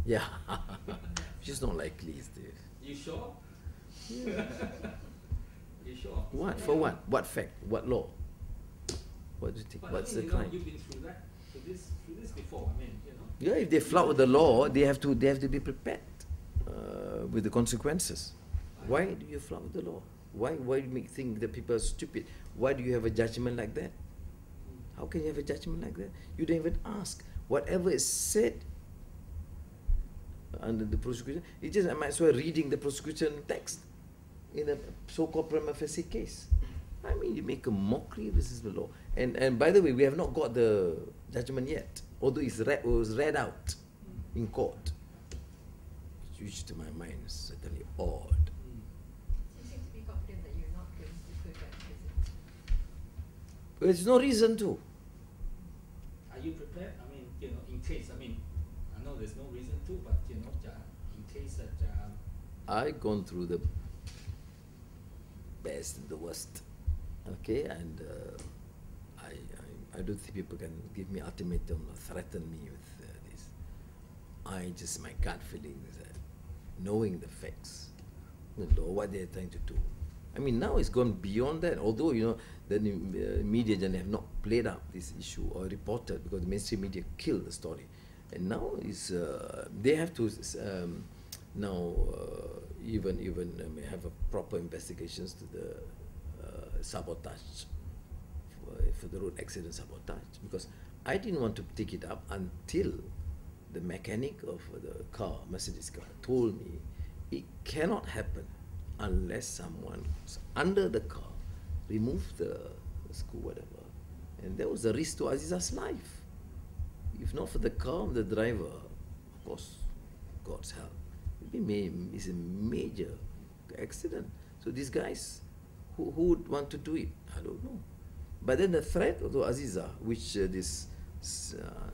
Yeah, which is not likely, Steve. You sure? Yeah. You sure? What? For what? What fact? What law? What do you think? But What's I mean, the crime? You've been through that, through this before. I mean, Yeah, if they flout the law, they have to be prepared with the consequences. Why do you flout the law? Why do you think that people are stupid? Why do you have a judgment like that? How can you have a judgment like that? You don't even ask. Whatever is said under the prosecution, it's just I might as well reading the prosecution text in a so-called prima facie case. I mean, you make a mockery of the law. And by the way, we have not got the judgment yet, although it was read out in court, which to my mind is certainly odd. You seem to be confident that you're not going to put that in prison. There's no reason to. Are you prepared? I mean, in case. I mean, I know there's no reason to, but in case that. I've gone through the best and the worst, okay, and I don't think people can give me ultimatum or threaten me with this. My gut feeling is that knowing the facts, what they're trying to do. I mean, now it's gone beyond that, although, the media generally have not played up this issue or reported because the mainstream media killed the story. And now they have to even have a proper investigations to the sabotage, for the road accident sabotage, because I didn't want to take it up until the mechanic of the car, Mercedes car, told me it cannot happen unless someone under the car removed the screw, whatever. And there was a risk to Aziza's life. If not for the car, the driver, of course, God's help, it's a major accident. So these guys, who would want to do it? I don't know. But then the threat of Aziza, which this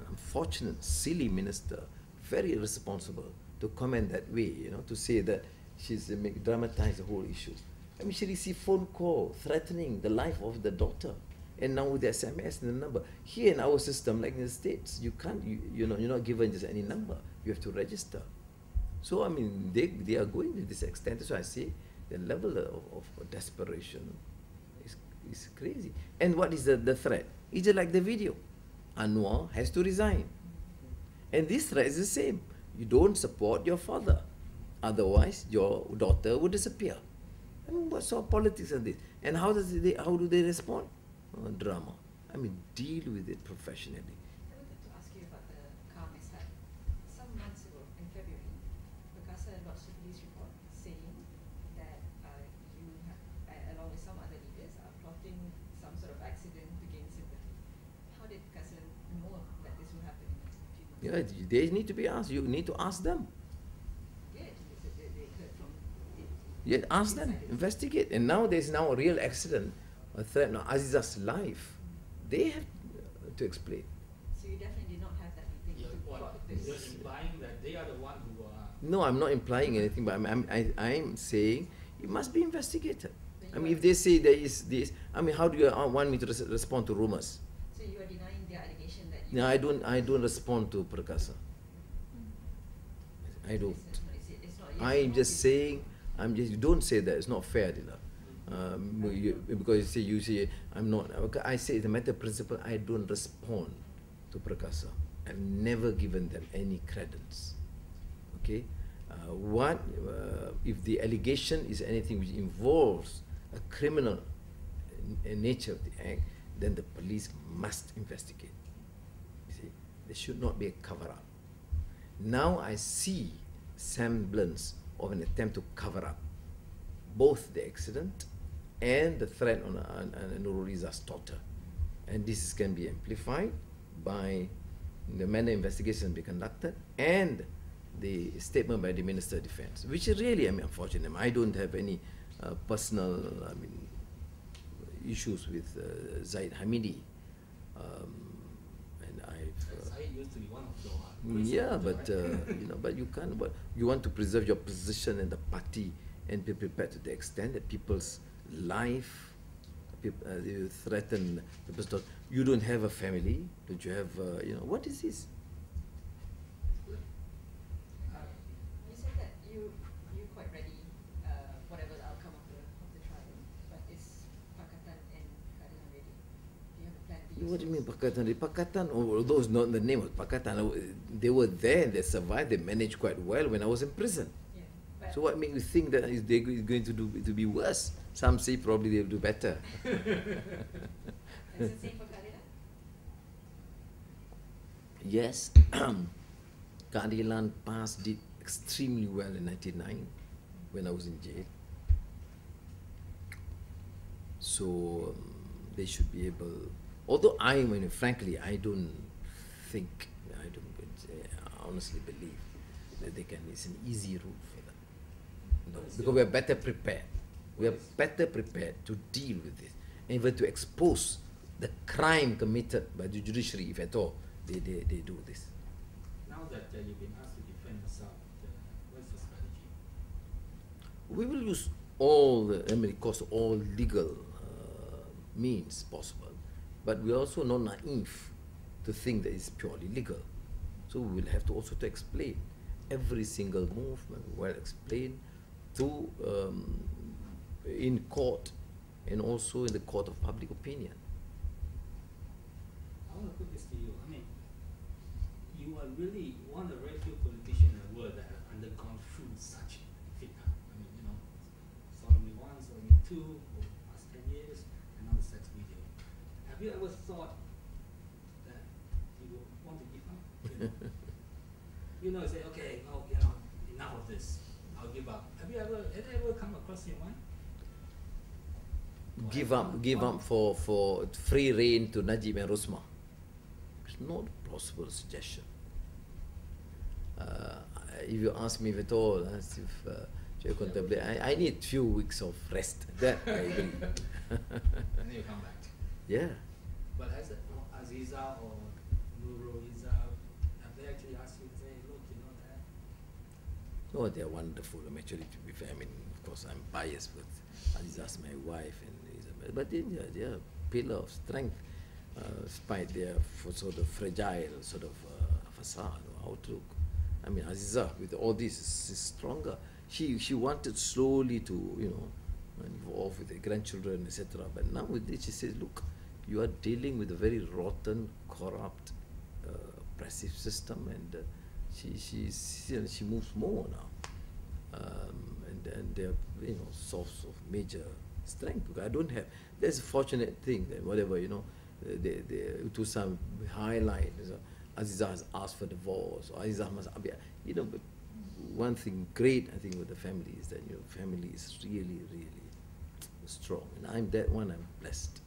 unfortunate, silly minister, very irresponsible to comment that way, to say that she's dramatized the whole issue. I mean, she received phone call threatening the life of the daughter, and now with the SMS and the number. Here in our system, like in the States, you can't, you're not given just any number. You have to register. So I mean, they are going to this extent. So I say the level of desperation is crazy. And what is the threat? It's just like the video. Anwar has to resign. And this threat is the same. You don't support your father. Otherwise, your daughter would disappear. I mean, what sort of politics are this? And how do they respond? Drama. I mean, deal with it professionally. I wanted to ask you about the car mishap. Some months ago, in February, Perkasa lodged a police report saying that you, along with some other leaders, are plotting some sort of accident to gain sympathy. How did Perkasa know that this will happen in a few months? Yeah, they need to be asked. You need to ask them. Yeah, they heard from it. Yeah, ask them, investigate. And now there's a real accident, a threat now, Aziza's life. They have to explain. So you definitely did not have that meeting to plot this. You're implying that they are the one who are. No, I'm not implying anything, but I'm saying it must be investigated. I mean, if they say there is this, I mean, how do you want me to respond to rumors? So you are denying their allegation that you... No, I don't respond to Perkasa. I don't. It's not yes, I'm just saying, you don't say that, it's not fair, Dila. Because you say, I'm not, I say it's a matter of principle, I don't respond to Perkasa. I've never given them any credence. Okay? If the allegation is anything which involves a criminal nature of the act, then the police must investigate. You see, there should not be a cover-up. Now I see semblance of an attempt to cover up both the accident and the threat on Nurul Izzah's daughter. And this can be amplified by the manner investigation be conducted and the statement by the Minister of Defence, which is really, unfortunate. I don't have any personal, issues with Zaid Hamidi. And Zaid used to be one of your. Yeah, but but you can't. But you want to preserve your position in the party and be prepared to the extent that people's life, you threaten people's thought. You don't have a family. Don't you have? What is this? What do you mean Pakatan? The Pakatan, although it's not the name of Pakatan, they were there, they survived, they managed quite well when I was in prison. Yeah. But So what makes you think that they're going to be worse? Some say probably they'll do better. is it same for Keadilan? Yes, Keadilan Pass did extremely well in 1999 when I was in jail. So they should be able, although frankly, I don't honestly believe that it's an easy route for them. No, because we are better prepared. We are better prepared to deal with this, and even to expose the crime committed by the judiciary, if at all they do this. Now that you've been asked to defend yourself, what's the strategy? We will use all legal means possible, but we are also not naive to think that it's purely legal. So we will have to also to explain every single movement, well explained to in court and also in the court of public opinion. I want to put this to you. I mean, you are really one of the very few politicians in the world that have undergone through such fitna. I mean, sodomy 1, sodomy 2, for the past 10 years, and now the sex video. Have you ever thought that you would want to give up? Say, okay, no, enough of this. I'll give up. Have it ever come across your mind? Give up for free reign to Najib and Rosma. It's not a possible suggestion. If you ask me at all, as if you contemplate, I need few weeks of rest. That I agree. And then you come back. Yeah. But has Aziza or Nurul Izzah, have they actually asked you to say, look, that? Oh, they're wonderful. Actually, to be fair, of course, I'm biased, but Aziza's my wife, and Isabel. But they're a pillar of strength, despite their sort of fragile sort of facade or outlook. Aziza, with all this, is stronger. She wanted slowly to, involve with the grandchildren, etc. But now with this, she says, look, you are dealing with a very rotten, corrupt, oppressive system, and she moves more now, and they're source of major strength. Because I don't have. That's a fortunate thing that whatever they to some highlight. Aziza has asked for divorce, or Aziza must be, But one thing great I think with the family is that family is really, really strong, and I'm blessed.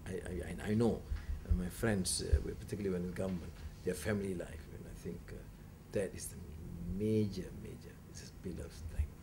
I know my friends, particularly when in government, their family life, and I think that is the major, it's a pillar of strength.